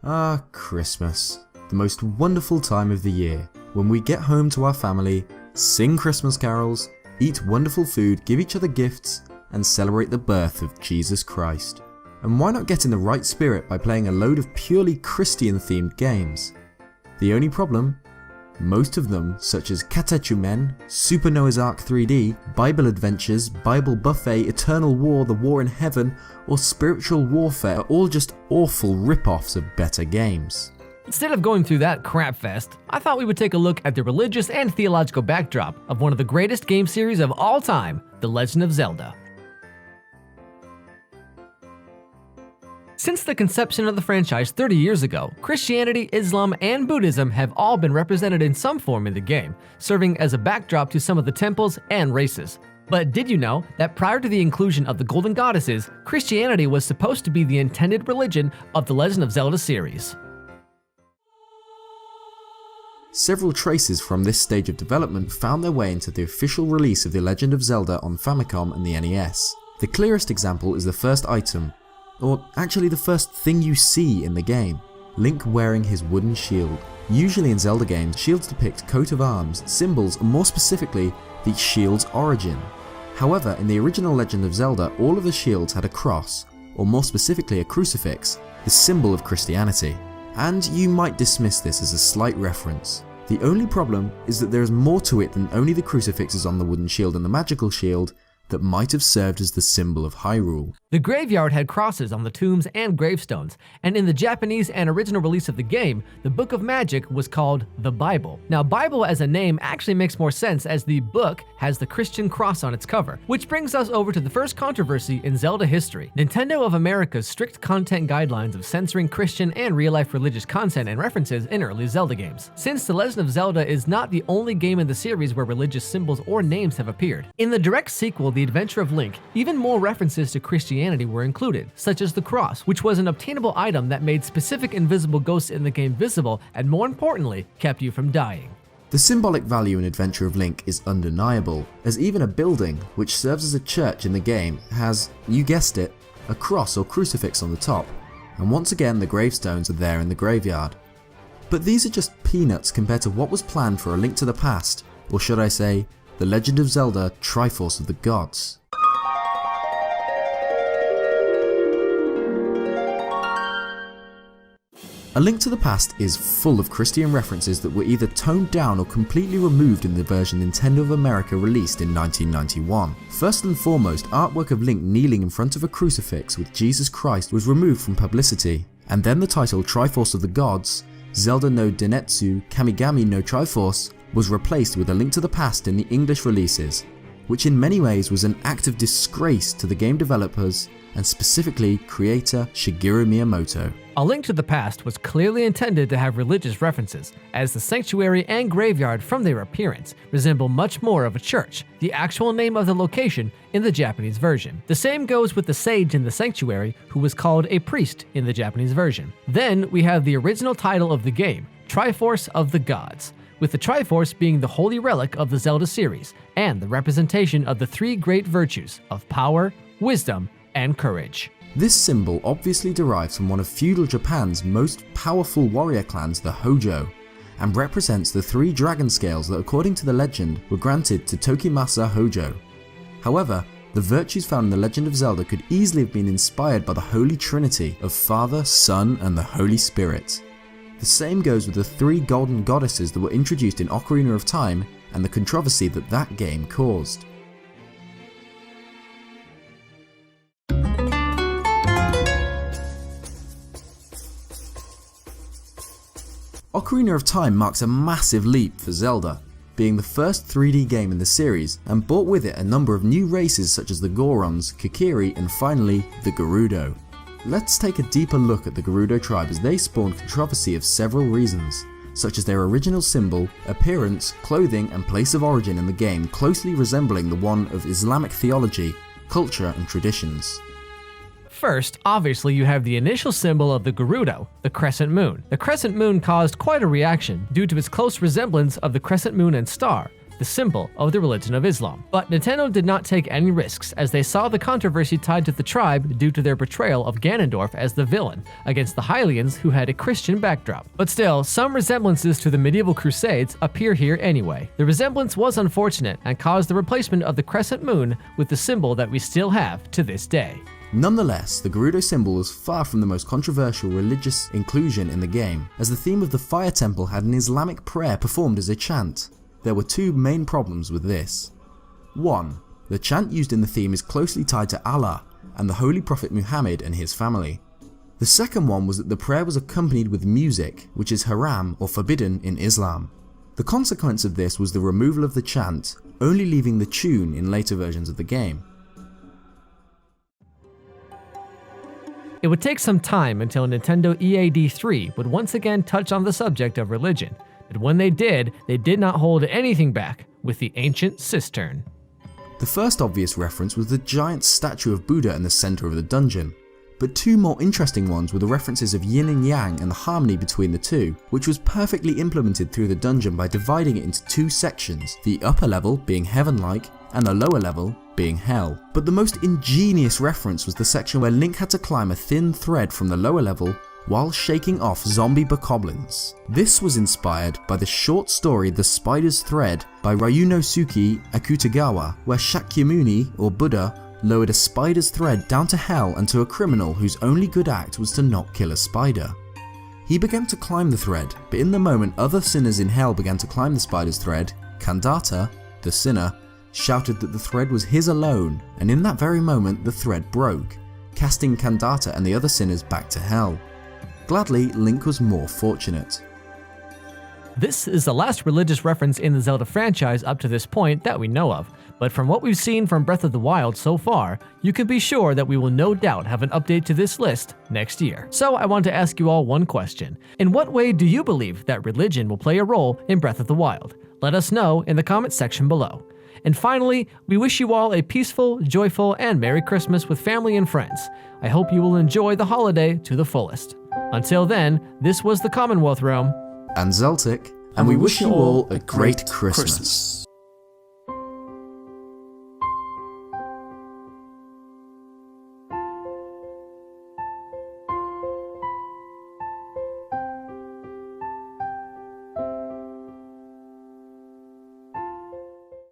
Ah, Christmas. The most wonderful time of the year, when we get home to our family, sing Christmas carols, eat wonderful food, give each other gifts, and celebrate the birth of Jesus Christ. And why not get in the right spirit by playing a load of purely Christian-themed games? The only problem? Most of them, such as Katechumen, Super Noah's Ark 3D, Bible Adventures, Bible Buffet, Eternal War, The War in Heaven, or Spiritual Warfare are all just awful rip-offs of better games. Instead of going through that crap fest, I thought we would take a look at the religious and theological backdrop of one of the greatest game series of all time, The Legend of Zelda. Since the conception of the franchise 30 years ago, Christianity, Islam, and Buddhism have all been represented in some form in the game, serving as a backdrop to some of the temples and races. But did you know that prior to the inclusion of the Golden Goddesses, Christianity was supposed to be the intended religion of the Legend of Zelda series? Several traces from this stage of development found their way into the official release of The Legend of Zelda on Famicom and the NES. The clearest example is the first item, or actually the first thing you see in the game, Link wearing his wooden shield. Usually in Zelda games, shields depict coat of arms, symbols, and more specifically, the shield's origin. However, in the original Legend of Zelda, all of the shields had a cross, or more specifically a crucifix, the symbol of Christianity. And you might dismiss this as a slight reference. The only problem is that there is more to it than only the crucifixes on the wooden shield and the magical shield that might have served as the symbol of Hyrule. The graveyard had crosses on the tombs and gravestones, and in the Japanese and original release of the game, the Book of Magic was called the Bible. Now, Bible as a name actually makes more sense as the book has the Christian cross on its cover, which brings us over to the first controversy in Zelda history. Nintendo of America's strict content guidelines of censoring Christian and real-life religious content and references in early Zelda games. Since The Legend of Zelda is not the only game in the series where religious symbols or names have appeared. In the direct sequel, The Adventure of Link, even more references to Christianity were included, such as the cross, which was an obtainable item that made specific invisible ghosts in the game visible and, more importantly, kept you from dying. The symbolic value in Adventure of Link is undeniable, as even a building, which serves as a church in the game, has, you guessed it, a cross or crucifix on the top, and once again the gravestones are there in the graveyard. But these are just peanuts compared to what was planned for A Link to the Past, or should I say, The Legend of Zelda Triforce of the Gods. A Link to the Past is full of Christian references that were either toned down or completely removed in the version Nintendo of America released in 1991. First and foremost, artwork of Link kneeling in front of a crucifix with Jesus Christ was removed from publicity, and then the title Triforce of the Gods, Zelda no Denetsu Kamigami no Triforce, was replaced with A Link to the Past in the English releases, which in many ways was an act of disgrace to the game developers and specifically creator Shigeru Miyamoto. A Link to the Past was clearly intended to have religious references, as the sanctuary and graveyard from their appearance resemble much more of a church, the actual name of the location in the Japanese version. The same goes with the sage in the sanctuary, who was called a priest in the Japanese version. Then we have the original title of the game, Triforce of the Gods, with the Triforce being the holy relic of the Zelda series, and the representation of the three great virtues of power, wisdom, and courage. This symbol obviously derives from one of feudal Japan's most powerful warrior clans, the Hojo, and represents the three dragon scales that according to the legend were granted to Tokimasa Hojo. However, the virtues found in the Legend of Zelda could easily have been inspired by the Holy Trinity of Father, Son, and the Holy Spirit. The same goes with the three golden goddesses that were introduced in Ocarina of Time and the controversy that that game caused. Ocarina of Time marks a massive leap for Zelda, being the first 3D game in the series and brought with it a number of new races such as the Gorons, Kokiri, and finally the Gerudo. Let's take a deeper look at the Gerudo tribe as they spawned controversy of several reasons, such as their original symbol, appearance, clothing, and place of origin in the game closely resembling the one of Islamic theology, culture, and traditions. First, obviously you have the initial symbol of the Gerudo, the crescent moon. The crescent moon caused quite a reaction due to its close resemblance of the crescent moon and star, the symbol of the religion of Islam. But Nintendo did not take any risks, as they saw the controversy tied to the tribe due to their portrayal of Ganondorf as the villain against the Hylians, who had a Christian backdrop. But still, some resemblances to the medieval Crusades appear here anyway. The resemblance was unfortunate and caused the replacement of the crescent moon with the symbol that we still have to this day. Nonetheless, the Gerudo symbol was far from the most controversial religious inclusion in the game, as the theme of the Fire Temple had an Islamic prayer performed as a chant. There were two main problems with this. 1. The chant used in the theme is closely tied to Allah and the Holy Prophet Muhammad and his family. The second one was that the prayer was accompanied with music, which is haram or forbidden in Islam. The consequence of this was the removal of the chant, only leaving the tune in later versions of the game. It would take some time until Nintendo EAD3 would once again touch on the subject of religion, but when they did not hold anything back with the ancient cistern. The first obvious reference was the giant statue of Buddha in the center of the dungeon, but two more interesting ones were the references of yin and yang and the harmony between the two, which was perfectly implemented through the dungeon by dividing it into two sections, the upper level being heaven-like and the lower level being hell. But the most ingenious reference was the section where Link had to climb a thin thread from the lower level while shaking off zombie bokoblins. This was inspired by the short story The Spider's Thread by Ryunosuke Akutagawa, where Shakyamuni, or Buddha, lowered a spider's thread down to hell and to a criminal whose only good act was to not kill a spider. He began to climb the thread, but in the moment other sinners in hell began to climb the spider's thread, Kandata, the sinner, shouted that the thread was his alone, and in that very moment the thread broke, casting Kandata and the other sinners back to hell. Gladly, Link was more fortunate. This is the last religious reference in the Zelda franchise up to this point that we know of, but from what we've seen from Breath of the Wild so far, you can be sure that we will no doubt have an update to this list next year. So I want to ask you all one question. In what way do you believe that religion will play a role in Breath of the Wild? Let us know in the comments section below. And finally, we wish you all a peaceful, joyful, and Merry Christmas with family and friends. I hope you will enjoy the holiday to the fullest. Until then, this was the Commonwealth Realm And Zeltik, and we wish you all a great Christmas.